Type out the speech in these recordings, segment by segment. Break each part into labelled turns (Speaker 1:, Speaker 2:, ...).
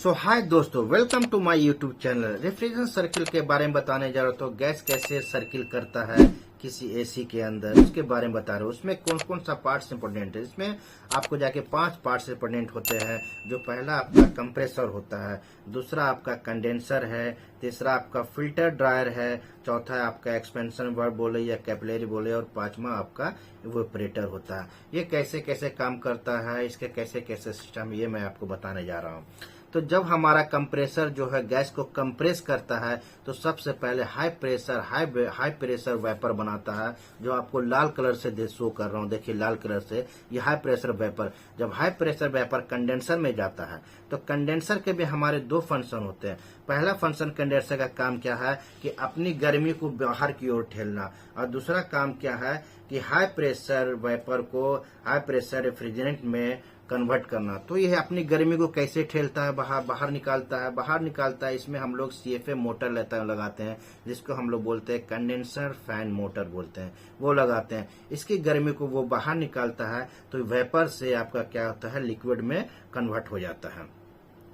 Speaker 1: सो hi दोस्तों, welcome to my YouTube channel. Refrigeration circle के बारे में बताने जा रहा हूँ। तो गैस कैसे सर्किल करता है किसी एसी के अंदर, उसके बारे में बता रहा हूँ। उसमें कौन कौन सा पार्ट्स इंपोर्टेंट है। इसमें आपको जाके 5 पार्ट्स इंपोर्टेंट होते हैं। जो पहला आपका कंप्रेसर होता है, दूसरा आपका कंडेंसर है, तीसरा आपका फिल्टर ड्रायर है, चौथा आपका एक्सपेंशन वाल्व बोले या कैपिलरी बोले, और पांचवा आपका इवेपोरेटर होता है। ये कैसे कैसे काम करता है, इसके कैसे कैसे सिस्टम, ये मैं आपको बताने जा रहा हूँ। तो जब हमारा कंप्रेसर जो है गैस को कंप्रेस करता है तो सबसे पहले हाई प्रेशर वेपर बनाता है, जो आपको लाल कलर से शो कर रहा हूँ। देखिए लाल कलर से ये हाई प्रेशर वेपर। जब हाई प्रेशर वेपर कंडेंसर में जाता है तो कंडेंसर के भी हमारे 2 फंक्शन होते हैं। पहला फंक्शन कंडेंसर का काम क्या है कि अपनी गर्मी को बाहर की ओर ठेलना, और दूसरा काम क्या है कि हाई प्रेशर वेपर को हाई प्रेशर रेफ्रिजरेंट में कन्वर्ट करना। तो यह अपनी गर्मी को कैसे ठेलता है, बाहर निकालता है। इसमें हम लोग CFA मोटर लगाते हैं, जिसको हम लोग बोलते हैं कंडेंसर फैन मोटर बोलते हैं, वो लगाते हैं। इसकी गर्मी को वो बाहर निकालता है तो वेपर से आपका क्या होता है, लिक्विड में कन्वर्ट हो जाता है।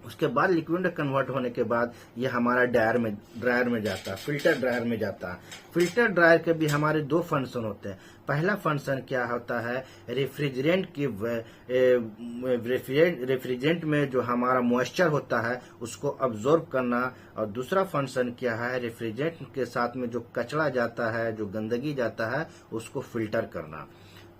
Speaker 1: उसके बाद लिक्विड में कन्वर्ट होने के बाद ये हमारा ड्रायर में जाता है, फिल्टर ड्रायर में जाता है। फिल्टर ड्रायर के भी हमारे 2 फंक्शन होते हैं। पहला फंक्शन क्या होता है, रेफ्रिजरेंट में जो हमारा मॉइस्चर होता है उसको अब्जॉर्ब करना, और दूसरा फंक्शन क्या है, रेफ्रिजरेंट के साथ में जो कचरा जाता है, जो गंदगी जाता है, उसको फिल्टर करना।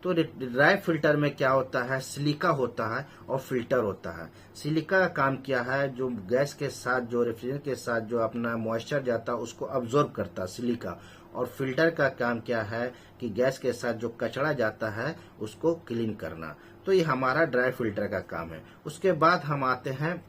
Speaker 1: तो ड्राई फिल्टर में क्या होता है, सिलिका होता है और फिल्टर होता है। सिलिका का काम क्या है, जो गैस के साथ, जो रेफ्रिजरेंट के साथ जो अपना मॉइस्चर जाता है उसको अब्जॉर्ब करता है सिलिका। और फिल्टर का काम क्या है कि गैस के साथ जो कचरा जाता है उसको क्लीन करना। तो ये हमारा ड्राई फिल्टर का काम है। उसके बाद हम आते हैं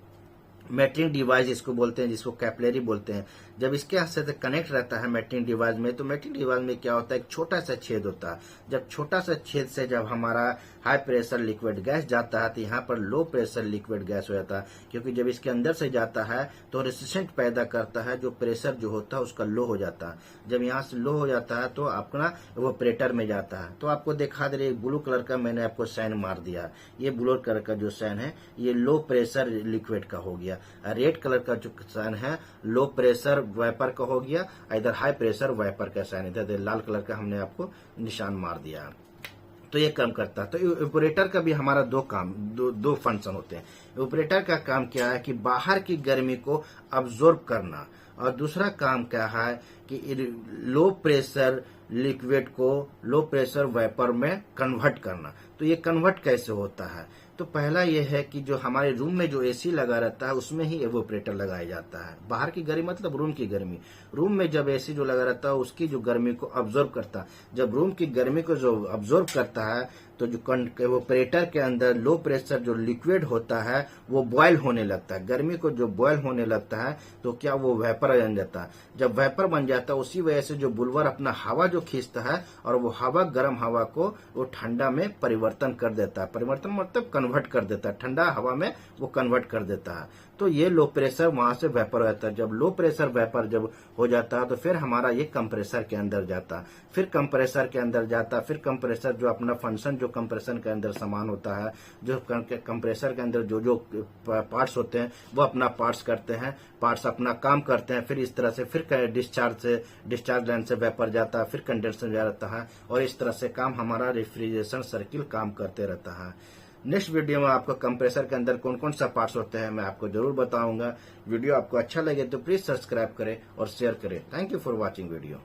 Speaker 1: मेटरिंग डिवाइस, इसको बोलते हैं, जिसको कैपिलरी बोलते हैं। जब इसके साथ कनेक्ट रहता है मेटरिंग डिवाइस में, तो मेटरिंग डिवाइस में क्या होता है, एक छोटा सा छेद होता है। जब छोटा सा छेद से जब हमारा हाई प्रेशर लिक्विड गैस जाता है तो यहाँ पर लो प्रेशर लिक्विड गैस हो जाता है, क्योंकि जब इसके अंदर से जाता है तो रेजिस्टेंस पैदा करता है, जो प्रेशर जो होता है उसका लो हो जाता है। जब यहाँ से लो हो जाता है तो अपना इवेपोरेटर में जाता है। तो आपको दिखा दे रही ब्लू कलर का मैंने आपको साइन मार दिया, ये ब्लू कलर का जो साइन है ये लो प्रेशर लिक्विड का हो गया। रेड कलर का जो साइन है लो प्रेशर वेपर का हो गया, इधर हाई प्रेशर वेपर का साइन, इधर लाल कलर का हमने आपको निशान मार दिया। तो ये काम करता है। तो इवेपोरेटर का भी हमारा दो फंक्शन होते हैं। इवेपोरेटर का काम क्या है कि बाहर की गर्मी को अब्जॉर्ब करना, और दूसरा काम क्या है कि लो प्रेशर लिक्विड को लो प्रेशर वेपर में कन्वर्ट करना। तो ये कन्वर्ट कैसे होता है, तो पहला ये है कि जो हमारे रूम में जो एसी लगा रहता है उसमें ही इवेपोरेटर लगाया जाता है। बाहर की गर्मी मतलब रूम की गर्मी, रूम में जब एसी जो लगा रहता है उसकी जो गर्मी को अब्जॉर्ब करता है। जब रूम की गर्मी को जो अब्जॉर्ब करता है तो जो इवेपोरेटर के अंदर लो प्रेशर जो लिक्विड होता है वो बॉयल होने लगता है। गर्मी को जो बॉयल होने लगता है तो क्या वो वेपर बन जाता है। जब वेपर बन जाता है उसी वजह से जो बुलवर अपना हवा जो खींचता है, और वो हवा गर्म हवा को वो ठंडा में परिवर्तन कर देता है। परिवर्तन मतलब कन्वर्ट कर देता है, ठंडा हवा में वो कन्वर्ट कर देता है। तो ये लो प्रेशर वहां से वेपर रहता है। जब लो प्रेशर वेपर जब हो जाता है तो फिर हमारा ये कंप्रेसर के अंदर जाता है, फिर कंप्रेसर के अंदर जाता है, फिर कंप्रेसर जो अपना फंक्शन जो कंप्रेसर के अंदर सामान होता है, जो कंप्रेसर के अंदर जो पार्ट्स होते हैं वो अपना पार्ट्स करते हैं, पार्ट्स अपना काम करते हैं। फिर इस तरह से फिर डिस्चार्ज लाइन से वेपर जाता है, फिर कंडेंसर जाता है, और इस तरह से काम हमारा रेफ्रिजरेशन सर्किल काम करते रहता है। नेक्स्ट वीडियो में आपको कंप्रेसर के अंदर कौन कौन सा पार्ट्स होते हैं मैं आपको जरूर बताऊंगा। वीडियो आपको अच्छा लगे तो प्लीज सब्सक्राइब करें और शेयर करें। Thank you for watching video.